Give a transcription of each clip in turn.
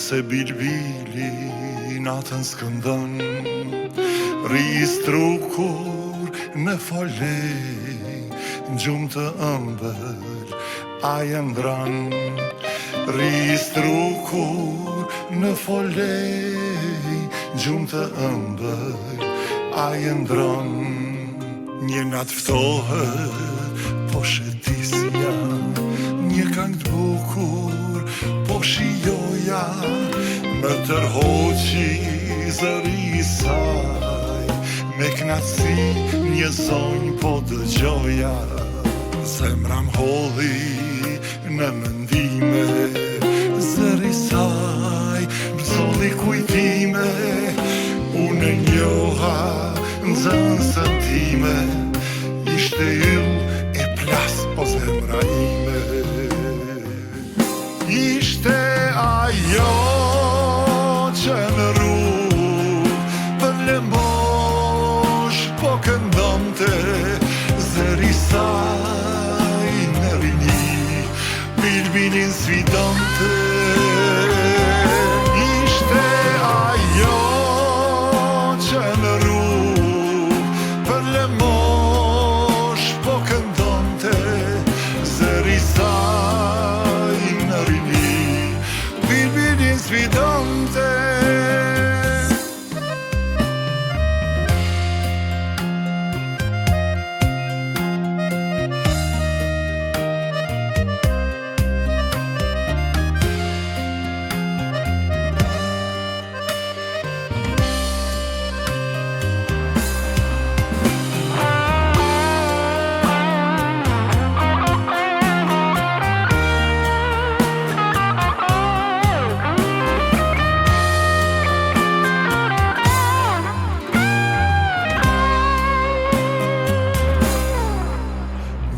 se bilbili natën s'këndon, ristru kur në folej, gjumë të ëmbël a jëndran. Ristru kur në folej, gjumë të ëmbël a jëndran. Një natë ftohet po shetisja, një këngë t'bukur po shijoja, më tërhoqi zëri saj, me knatësi një zonjë po dëgjoja. Zemra m'holli në mendime, zëri saj m'solli kujtime, unë njoha nxënësën time, ishte yll e plas o zemra ime. Ishte ajo që në rrugë për lëmosh po këndonte, zëri saj në rini bilbilin sfidonte. Ishte ajo që në rrugë për lëmosh po këndonte, zëri saj në rini bilbilin sfidonte.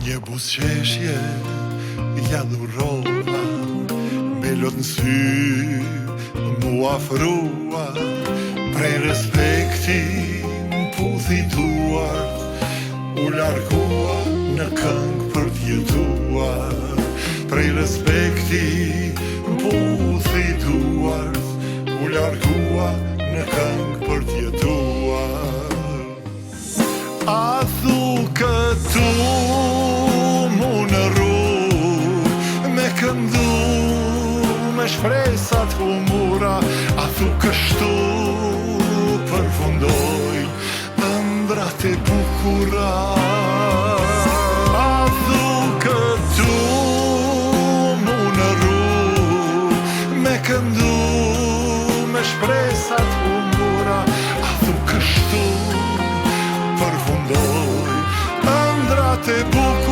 Një buzëqeshje ja dhurova, me lot në sy mu afrua, prej respekti m'puthi duart, u largua në këngë për t'jetuar. Prej respekti m'puthi duart, u largua në këngë për t'jetuar. A thu këtu mu në rrugë, me këndu me shpresat humura, a thu kështu përfundoj ëndrat e bukura. A thu këtu mu në rrugë, me këndu me shpresat humura, a thu kështu përfundoj ëndrat e bukura.